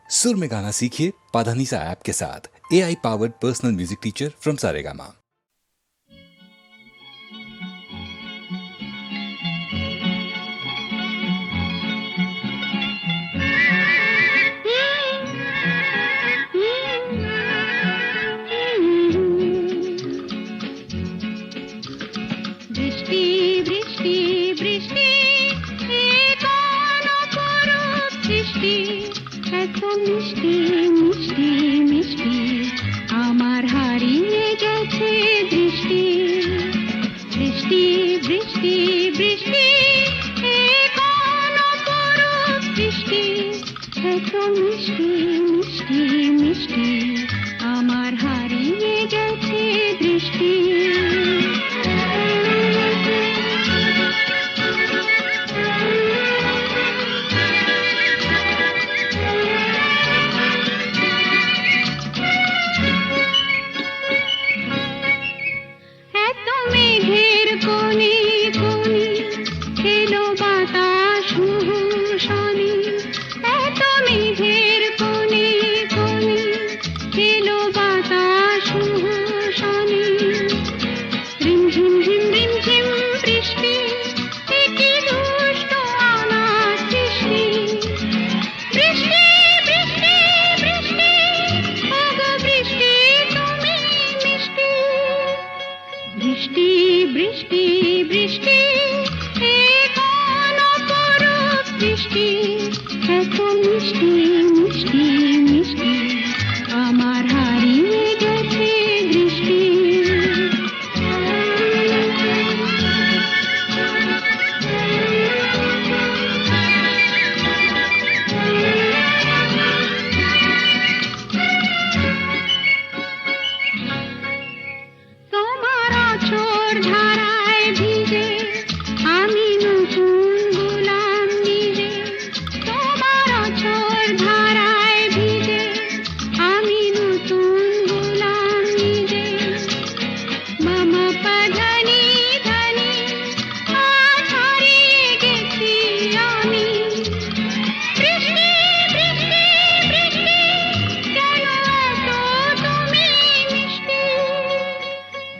सुर में गाना सीखिए पाधानीसा ऐप के साथ। AI powered personal music teacher from Saregama. বৃষ্টি বৃষ্টি বৃষ্টি বৃষ্টি এত মিষ্টি মিষ্টি মিষ্টি আমার হারিয়ে গেছে দৃষ্টি বৃষ্টি বৃষ্টি বৃষ্টি বৃষ্টি এত মিষ্টি মিষ্টি মিষ্টি আমার হারিয়ে গেছে দৃষ্টি বৃষ্টি বৃষ্টি বৃষ্টি বৃষ্টি এত মিষ্টি মিষ্টি মিষ্টি আমার হারিয়ে গেছে দৃষ্টি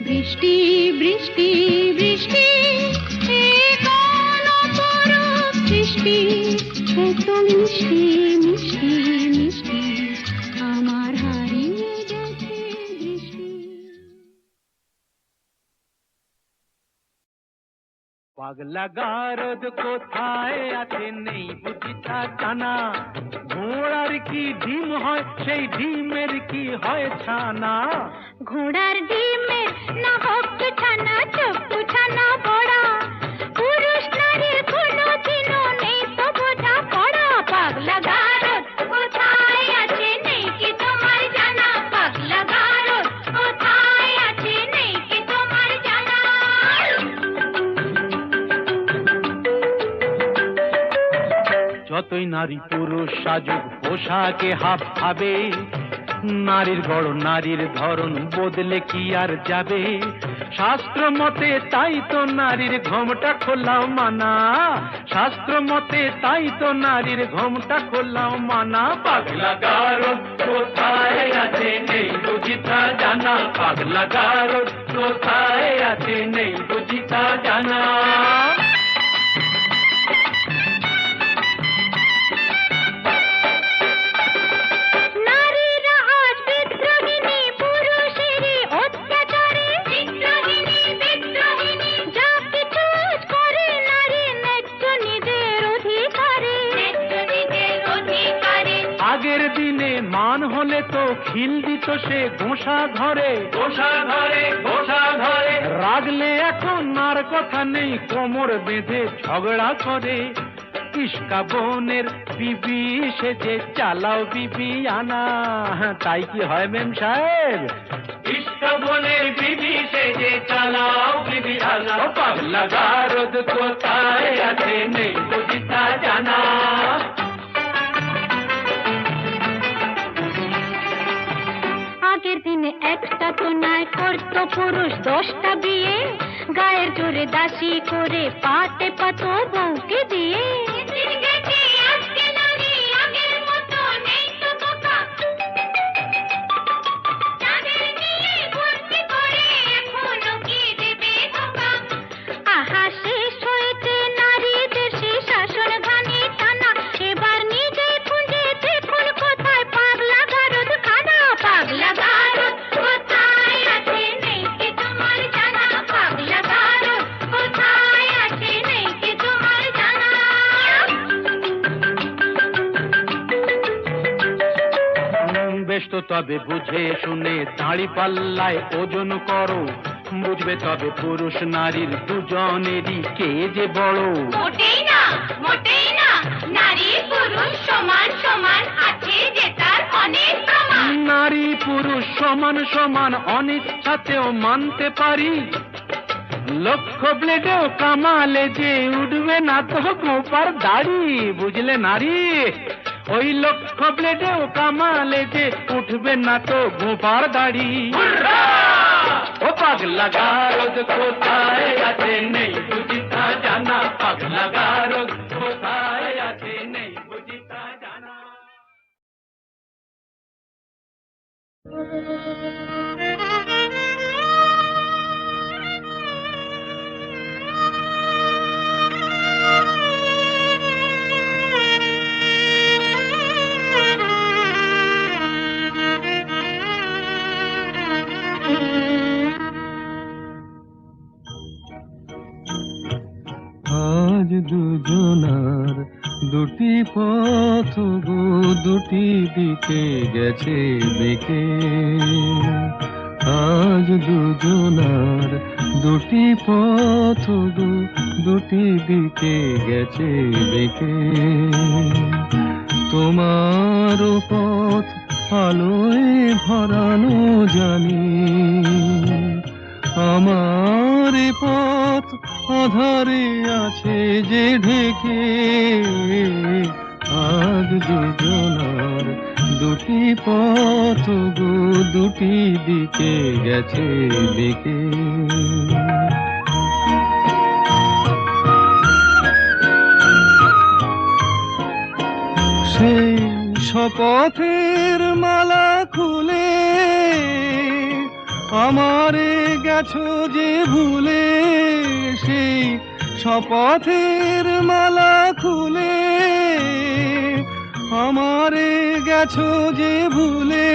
বৃষ্টি বৃষ্টি বৃষ্টি বৃষ্টি এত মিষ্টি মিষ্টি মিষ্টি আমার হারিয়ে গেছে দৃষ্টি পাগলা গারদ কোথায় আছে নেই বুঝি তা জানা ঘোড়ার কি ডিম হয় সেই ডিমের কি হয় ছানা ঘোড়ার ডিমের না হোক ছানা চোখ ছানা বড়া পুরুষ নারীর কোনো চিহ্ন নেই তো বোঝা পড়া পাগলা গারদ কোথায় আছে নেই কি তোমার জানা পাগলা গারদ কোথায় আছে নেই কি তোমার জানা যতই নারী পুরুষ সাজুক পোশাকে হাব ভাবে নারীর গড় নারীর ধরন বদলে কি আর যাবে শাস্ত্র মতে তাই তো নারীর ঘোমটা খোলাও মানা শাস্ত্র মতে তাই তো নারীর ঘোমটা খোলাও মানা পাগলা গারদ কোথায় আছে নেই বুঝি তা জানা পাগলা গারদ কোথায় আছে নেই বুঝি তা জানা আগের দিনে মান হলে তো খিল দিত সে ঘোষা ধরে ঘোষা ধরে ঘোষা ধরে রাগলে এখন আর কথা নেই কোমর বেঁধে ঝগড়া করে ইস্কা বোনের বিবি সেজে চালাও বিবি আনা তাই কি হয় মেম সাহেব ইস্কা বোনের বিবি সেজে চালাও বিবি আনা পাগলা গারদ কোথায় আছে নেই বুঝি তা জানা আগের দিনে একটা তো নয় করতো পুরুষ 10টা বিয়ে গায়ের জোরে দাসী করে পাতে পাতো বউকে দিয়ে বেশ তো তবে বুঝে শুনে দাঁড়ি পাল্লায় ওজন করো, বুঝবে তবে পুরুষ নারীর দুজনেরই কে যে বড়। মোটেই না, মোটেই না, নারী পুরুষ সমান সমান, আছে যে তার অনেক প্রমাণ। নারী পুরুষ সমান সমান অনিচ্ছাতেও মানতে পারি, লক্ষ ব্লেডেও কামালে যে উঠবে না তো গোপার দাড়ি, বুঝলে নারী? ওই লক্ষ ব্লেডেও কামালে যে উঠবে না তো গোপার দাড়ি। ও পাগলা গারদ কোথায় আছে নেই বুঝিতা জানা, পাগলা গারদ কোথায় আছে নেই বুঝিতা জানা। আজ দুজনার দুটি পথ গো দুটি দিকে গেছে বেঁকে, আজ দুজনার দুটি পথ গো দুটি দিকে গেছে বেঁকে। তোমার পথ আলোয় ভরানো জানি, আমার পথ আধারে আছে যে ঢেকে। আজ দুজনার দুটি পথ গো দুটি দিকে গেছে বেঁকে। সেই শপথের মালা খুলে আমারে গেছো যে ভুলে, সেই শপথের মালা খুলে আমারে গেছো যে ভুলে।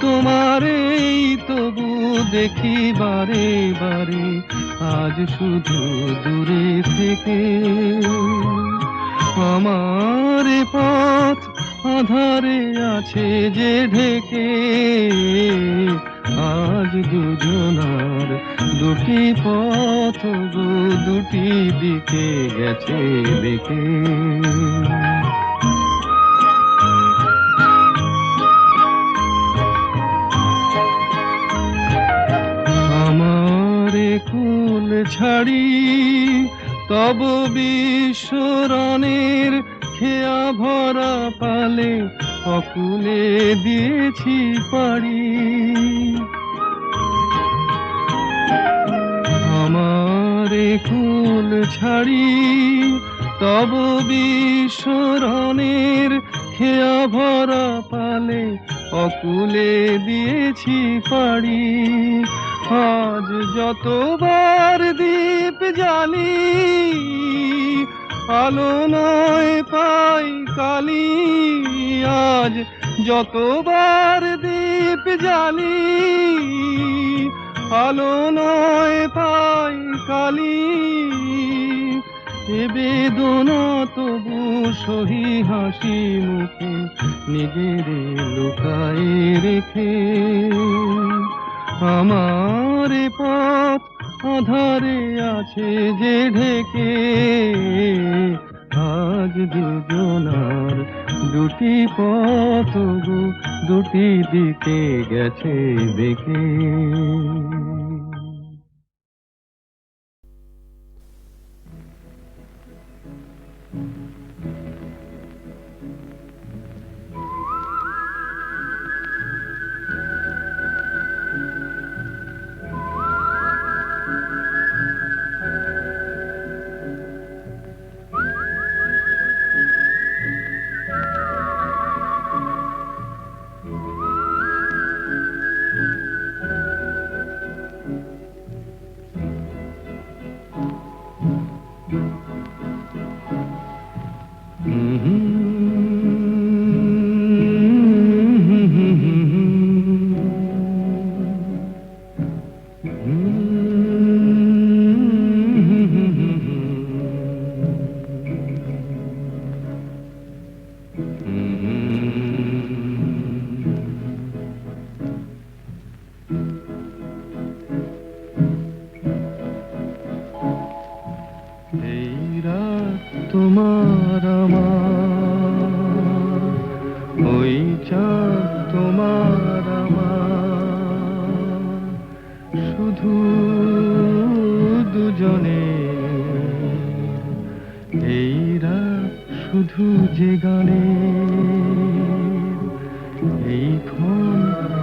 তোমারেই তবু দেখি বারে বারে আজ শুধু দূরে থেকে। আমার পথ আধারে আছে যে ঢেকে, আজ দুজনার দুটি পথ গো দুটি দিকে গেছে বেঁকে। আমারে কুল ছাড়ি তব বিশ্বরণের খেয়া ভরা পালে অকুলে দিয়েছি পাড়ি। আমারে কুল ছাড়ি তব বিশ্বরণের খেয়া ভরা পালে অকুলে দিয়েছি পাড়ি। আজ যতবার দীপ জ্বালি আলো নয় পাই কালি, আজ যতবার দীপ জ্বালি আলো নয় পাই কালি। এ বেদনা তবু সহি হাসি মুখে নিজের লুকায় রেখে। আমার পথ আধারে আছে যে ঢেকে, আজ দুজনার দুটি পথ গো দুটি দিকে গেছে বেঁকে।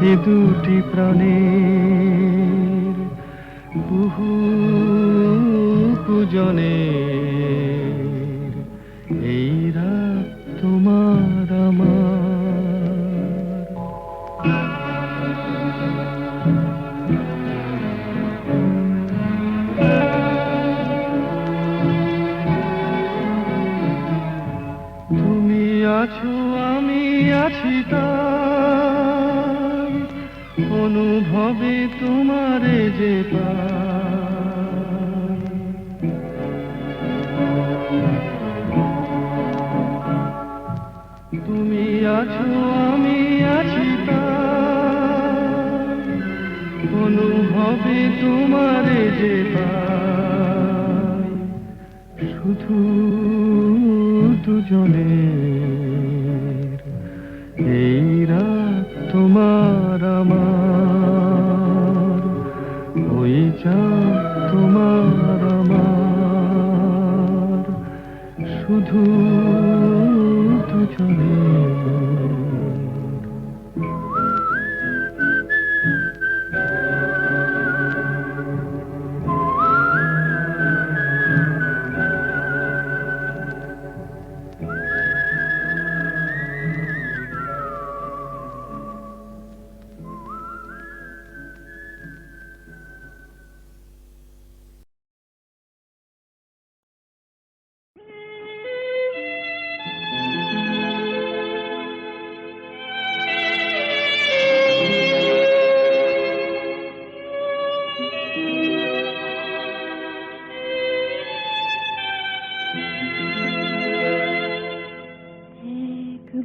এ দুটি প্রাণের বহু পূজনের এই রাত তোমার আমার। তুমি আছো আমি আছি তাই অনুভবে তোমারে যে পাই। তুমি আছো আমি আছি তাই অনুভবে তোমারে যে পাই। শুধু দুজনের এই রাত তোমার আমার, ওই চাঁদ তোমার আমার, শুধু দুজনের।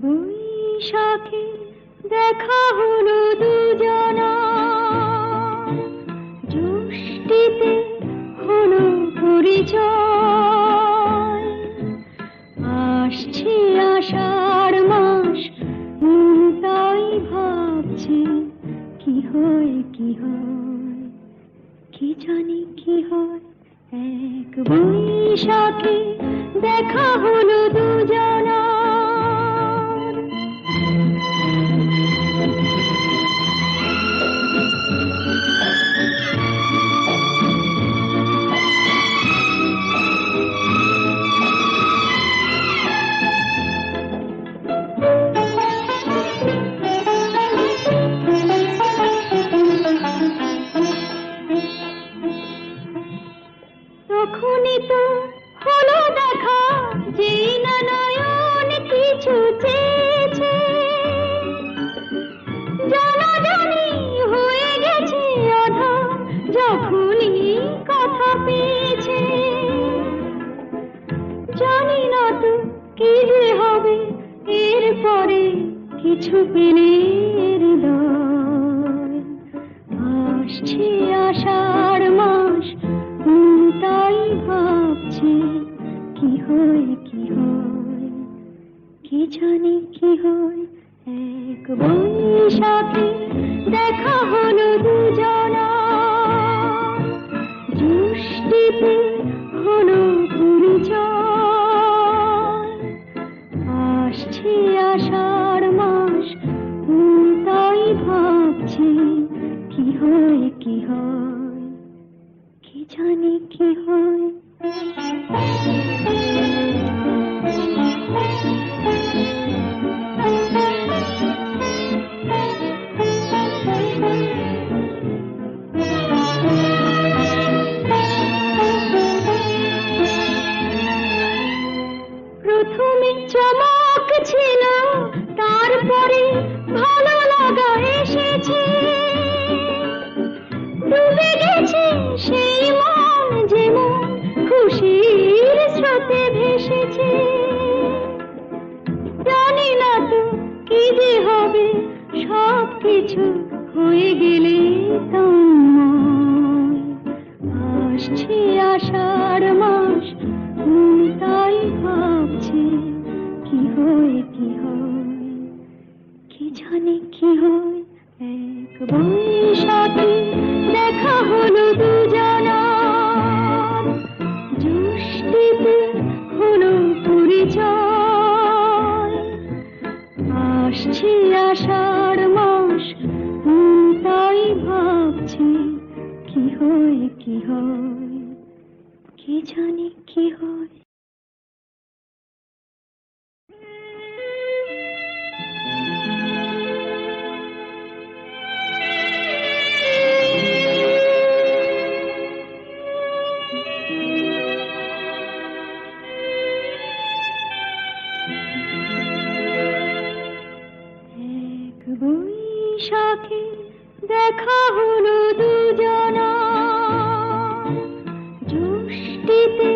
বৈশাখে দেখা হলো দুজনা, জ্যৈষ্ঠীতে হলো পরিচয়। আসছে আষাঢ় মাস, তাই ভাবছি কি হয় কি হয়, কি জানি কি হয়। এক বৈশাখে দেখা হলো দুজনা। তখনই তো হলো দেখা, যেই না নয়ন কিছু চেয়েছে, জানাজানি হয়ে গেছে আধা যখনই কথা পেয়েছে। জানি না তো কি যে হবে এরপরে, কিছু পেলে হৃদয়। আসছে আষাঢ় মাস, তাই ভাবছি কি হয় কি হয়, কি জানি কি হয়। এক বৈশাখে দেখা হলো দুজনা, জ্যৈষ্ঠীতে হলো পরিচয়। আসছে আষাঢ় মাস, তাই ভাবছি কি হয় কি হয়, কি জানি কি হয়। প্রথমে চমক ছিল, তারপরে ভালো লাগা এসেছে। ডুবে গেছে সেই মন, যেমন খুশির স্রোতে ভেসেছে। জানি না তো কি যে হবে, সব কিছু হয়ে গেলে তোমায়। আসছে আষাঢ় মাস, তাই ভাবছি কি হয় কি হয়, কি জানি কি হয়। এক বৈশাখে দেখা হলো দুজনা, জ্যৈষ্ঠীতে হলো পরিচয়। আসছে আষাঢ় মাস, তাই ভাবছি কি হয় কি হয়, কি জানি কি হয়। এক বৈশাখে দেখা হলো দুজনা, জ্যৈষ্ঠীতে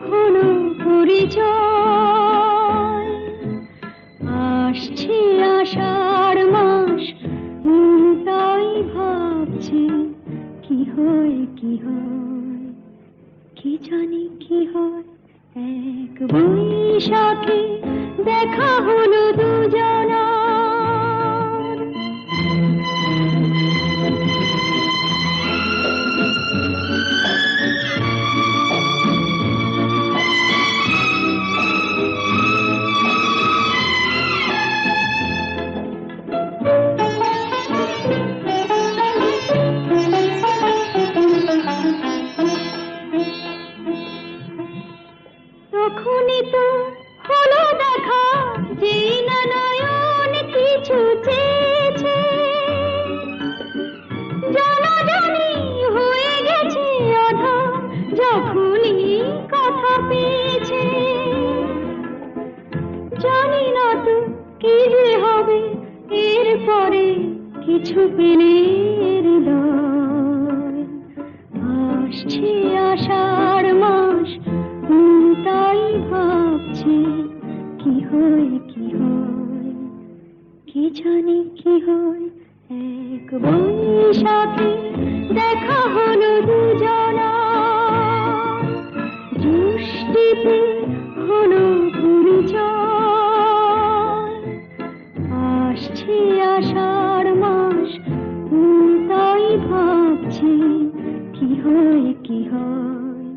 হলো পরিচয়। আসছে আষাঢ় মাস, তাই ভাবছি কি হয় কি হয়, কি জানি কি হয়। এক বৈশাখে দেখা হলো দুজনা। তখনই তো হলো দেখা, যেই না নয়ন কিছু চেয়েছে। জানাজানি হয়ে গেছে আধা, যখনই কথা পেয়েছে। জানি না তো কি যে হবে এরপরে, কিছু পেলে হৃদয়। আসছে আষাঢ় মাস, তাই ভাবছি কি হয় কি হয়, কি জানি কি হয়। এক বৈশাখে দেখা হলো দুজনা, জ্যৈষ্ঠীতে হলো পরিচয়। আসছে আষাঢ় মাস, তাই ভাবছি কি হয় কি হয়,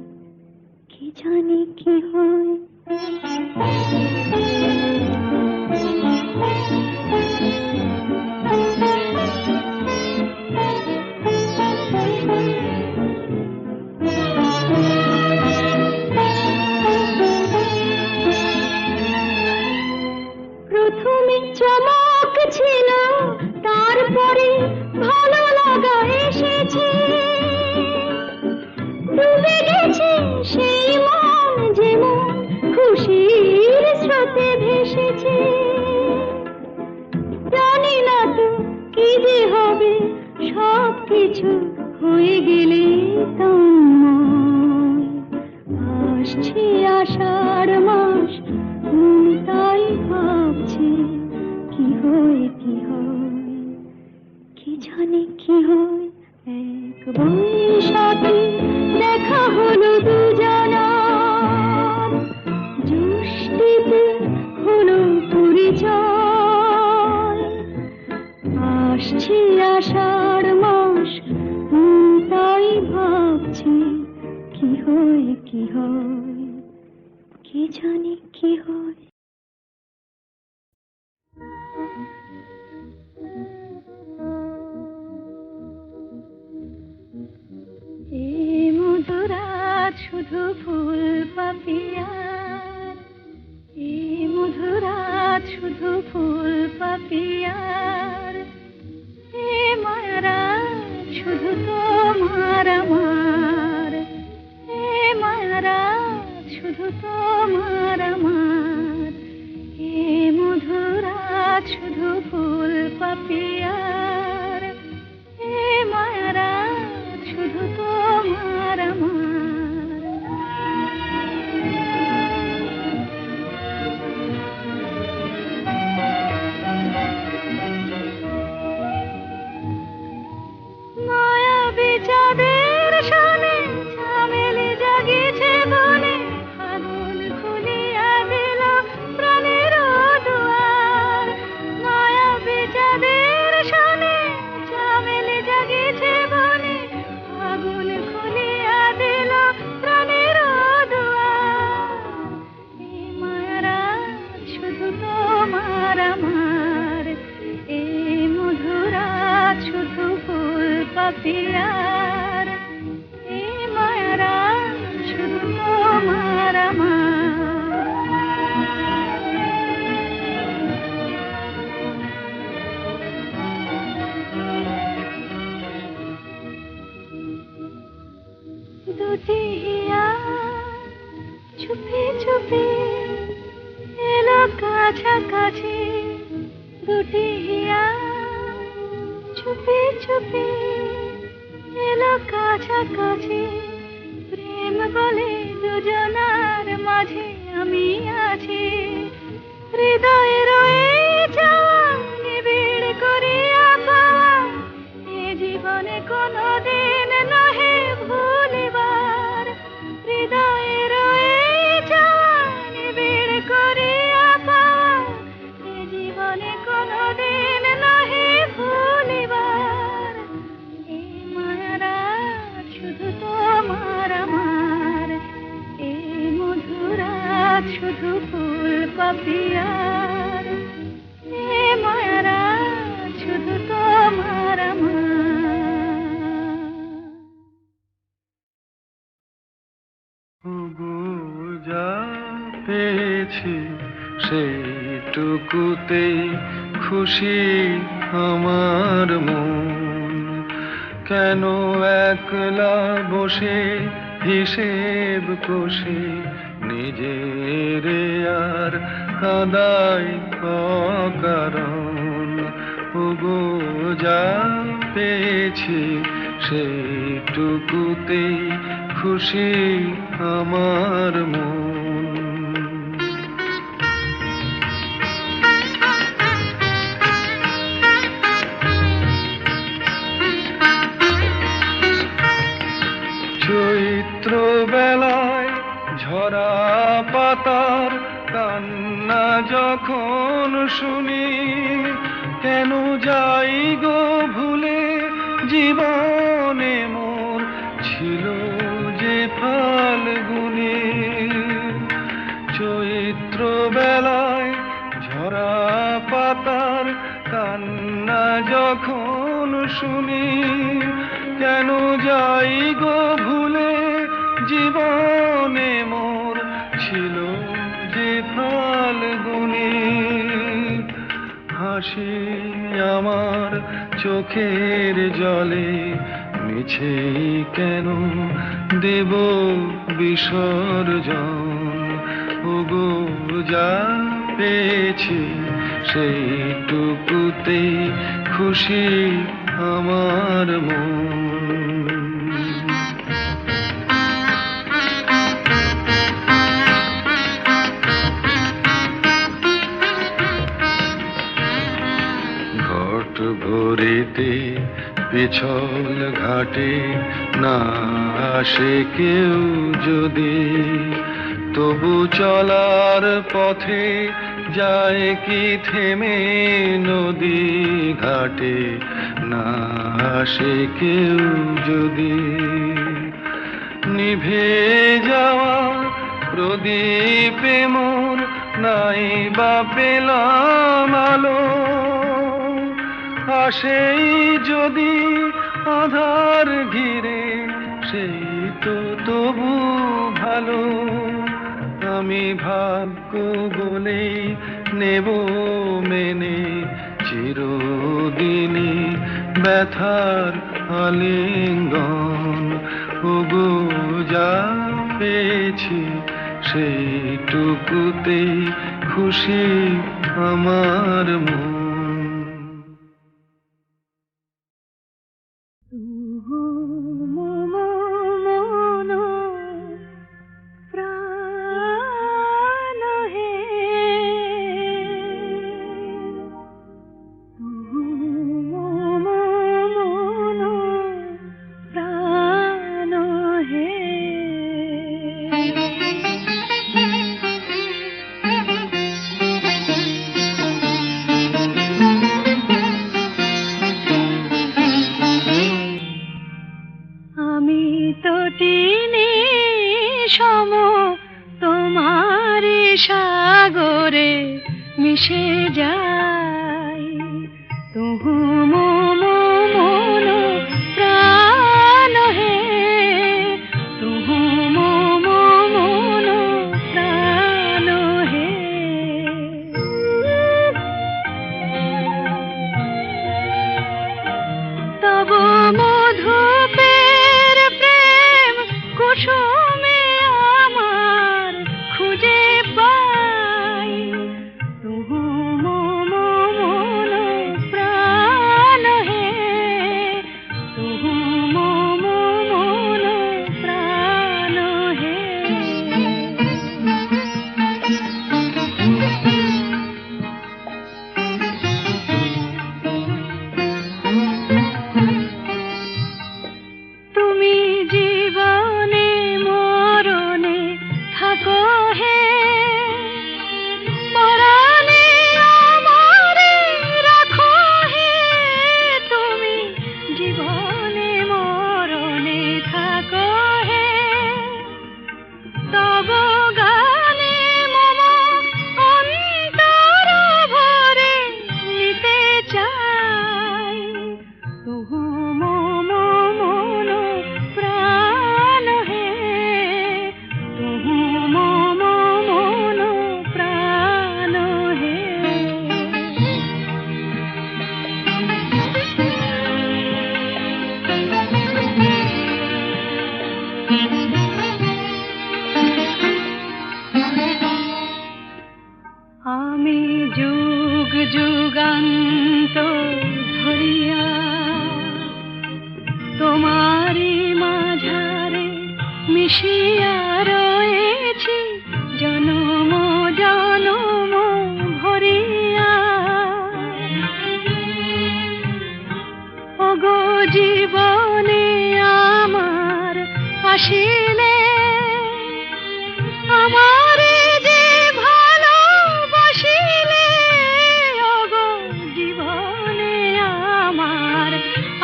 কি জানি কি হয়। প্রথমে চমক ছিল, তারপরে ভালো লাগা এসেছে। ডুবে গেছে সেই মন, যেমন খুশির স্রোতে ভেসেছে। জানি না তো কি যে হবে, সব কিছু হয়ে গেলে তন্ময়। আসছে আষাঢ় মাস, তাই ভাবছি কি হয় কি হয়, কি জানি কি হয়। এক বৈশাখে দেখা হলো দুজনা, জ্যৈষ্ঠীতে হলো পরিচয়। আসছে আষাঢ় মাস, তাই ভাবছি কি হয় কি হয়, কি জানি কি হয়। এই মধুরাত শুধু ফুল পাপিয়ার, এই মধুরাত শুধু ফুল পাপিয়ার। এ মায়ারাত শুধু তোমার আমার, এ মায়ারাত শুধু তোমার আমার। এ মধুরাত শুধু ফুল পাপিয়ার, এ মায়ারাত শুধু তোমার আমার। মায়াবী চাঁদের সনে ঝামেলি জাগিয়েছে বনে, ফাগুন খুলিয়া দিল প্রাণের দুয়ার। মায়াবী চাঁদের পাপিয়ার এ মায়ারা শুধু তোমার আমার দুটি হিয়া চুপি চুপি এলো কাছাকাছি দুটি হিয়া চুপি চুপি এলো কাছাকাছি প্রেম বলে দুজনার মাঝে আমি আছি হৃদয়ে রয়ে যাওয়া নিবিড় করিয়া পাওয়া এ জীবনে কোনোদিন নহে ভুলিবার হৃদয়ে রয়ে যাওয়া নিবিড় করিয়া পাওয়া এ জীবনে কোনোদিন নহে ভুলিবার এই মায়ারা শুধু তোমার আমার এই মধুরাত শুধু ফুল পাপিয়ার এ মায়ারা শুধু তোমার আমার ওগো যা পেয়েছি সেইটুকুতেই খুশি আমার মন কেন একলা বসে হিসেব কষে নিজের আর কাদাই অকারণ ওগো যা পেয়েছি সেইটুকুতেই খুশি আমার মন চৈত্র বেলায় ঝরা পাতার কান্না যখন শুনি কেন যাই গো ভুলে জীবনে মোর ছিল যে ফাল্গুনে চৈত্র বেলায় ঝরা পাতার কান্না যখন শুনি কেন যাই গো ভুলে জীবনে মোর ছিল যে ফাল্গুনে হাসি আমার চোখের জলে মিছে কেন দেব বিসর্জন ওগো যা পেয়েছি সেইটুকুতেই খুশি আমার মন ঘট ভরিতে পিছল ঘাটে না আসে কেউ যদি তবু চলার পথে যায় কি থেমে নদী ঘাটে না আসে কেউ যদি নিভে যাওয়া প্রদীপে মোর নাই বা পেলাম আলো আসেই যদি আধার ঘিরে সেই তো তবু ভালো আমি ভাগ্য বলেই নেব মেনে চিরদিনই ব্যথার আলিঙ্গন ওগো যা পেয়েছি সেইটুকুতেই খুশি আমার মন সাগরে মিশে যায় তুহু মন প্রাণ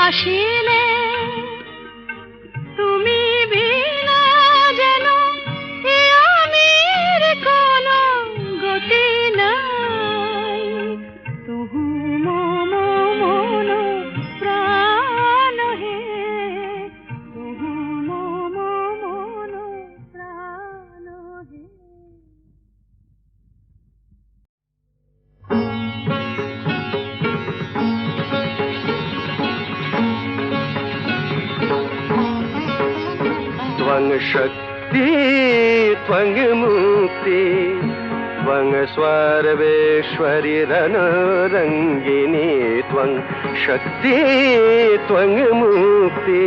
আসিলে তুমি বিনা যেন এ আমির কোনো গতি নাই তুহু মম মন প্রাণ হে তুহু মম মন প্রাণ হে त्वं शक्ति त्वं मुक्ति त्वं सर्वेश्वरि रणरङ्गिनी त्वं शक्ति त्वं मुक्ति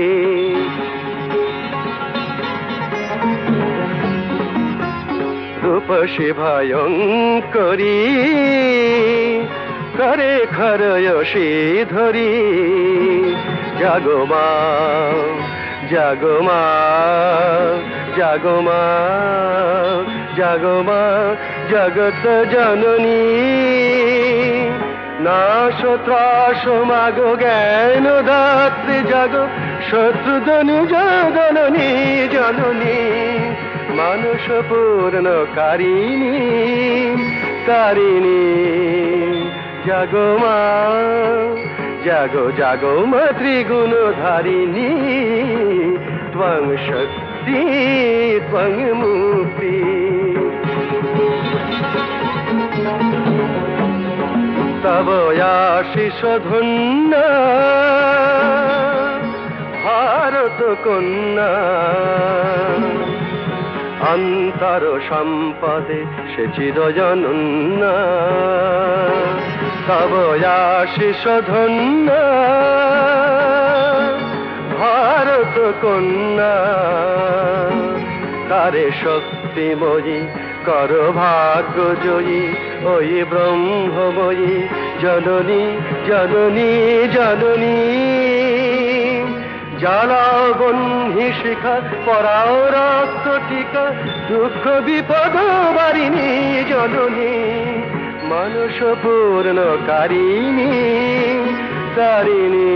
रूपसि भयङ्करी करे खरयसि धरी जागो मा जागो मा जागो मा जागो मा जगत जननी नाश त्रास मागो ज्ञान दात्री जागो शत्रुधनी जननी जननी मानुष पूर्ण कारिणी कारिणी जागो मा जागो जागो मा त्रिगुणधारिणी त्वं शक्ति त्वं मुक्ति तव आशीष धन्य भारत कन्या अंतर सम्पदे से चिरजनन्या तव आशीष धन्य भारत कन्या तारे शक्तिमयी कर भाग्य जयी ओई ब्रह्ममयी जननी जननी जननी জ্বালাবন্ধি শিখা পরাও রক্ত টিকা দুঃখ বিপদ বারিণী জননী মানুষ পূর্ণ কারিণী তারিণী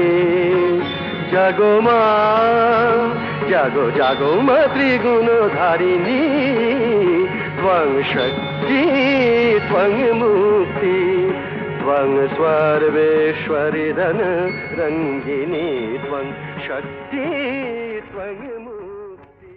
জাগো মা জাগো জাগো মা ত্রিগুণধারিণী ত্বং শক্তি ত্বং মুক্তি त्वं सर्वेश्वरि रणरङ्गिनी त्वं शक्ति त्वं मुक्ति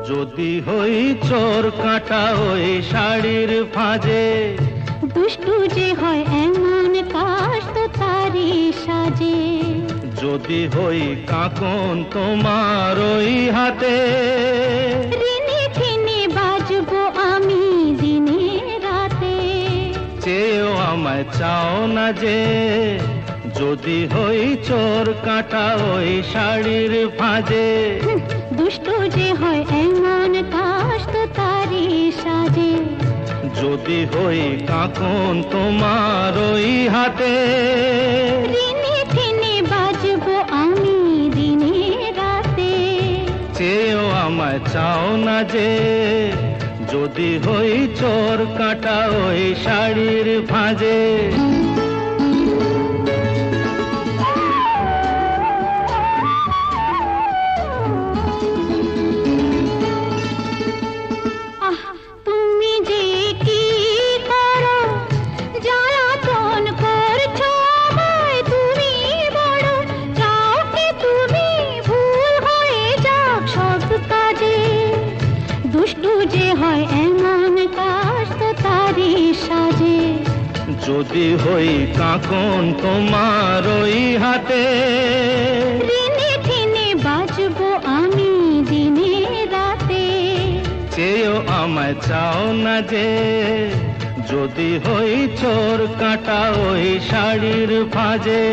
যদি হই চোর কাটা ওই শাড়ির ফাঁজে দুষ্টু যে হয় এমন কাশ তো তারি সাজে যদি হই কাকন তোমার ওই হাতে রিনি ফিনি বাজবো আমি দিনে রাতে চেয়েও আমায় চাও না যে যদি হই চোর কাটা ওই শাড়ির ফাঁজে দুষ্টু যে হয় এমন কাশ তো তারি সাজে যদি হই কাকন তোমার ওই হাতে রিনি ফিনি বাজবো আমি দিনে রাতে চেয়েও আমায় চাও না যে যদি হই চোর কাটা ওই শাড়ির ফাঁজে যদি হই কাকন তোমার ওই হাতে রিনি ফিনি বাজবো আমি দিনে রাতে চেয়েও আমায় চাও না যে যদি হই চোর কাটা ওই শাড়ির ফাঁজে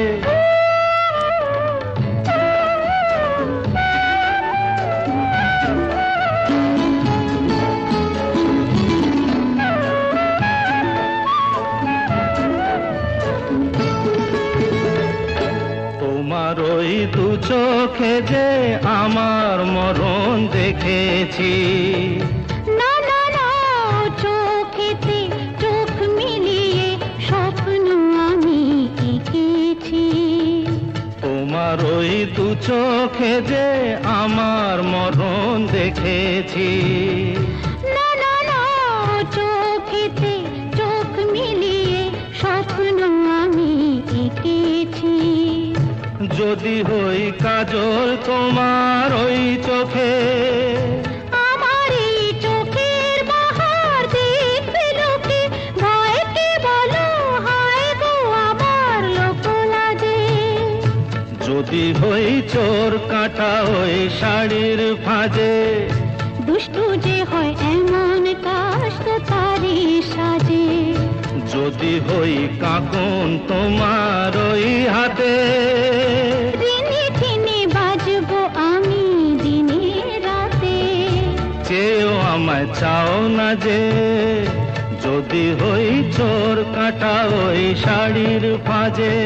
তোমার ওই দু চোখে যে আমার মরণ দেখেছি। না না না চোখেতে চোখ মিলিয়ে স্বপ্ন আমি এঁকেছি। তোমার ওই দু চোখে যে আমার মরণ দেখেছি। না না না চোখেতে চোখ মিলিয়ে স্বপ্ন আমি এঁকেছি। যদি হই কাজল তোমার ওই চোখে, আমার এই চোখের বাহার দেখবে লোকে, ভয়কে বলো হায় গো আমার লোক লাজে। যদি হই চোর কাঁটা ওই শাড়ির ফাঁজে, দুষ্টু যে হয় এমন কাষ্ট তারি সাজে। যদি হই কাঁকন তোমার ওই হাতে, দিনে দিনে বাজবো আমি দিনে রাতে। চেয়েও আমায় চাও না যে, যদি হই চোর কাঁটা ওই শাড়ির ফাঁজে।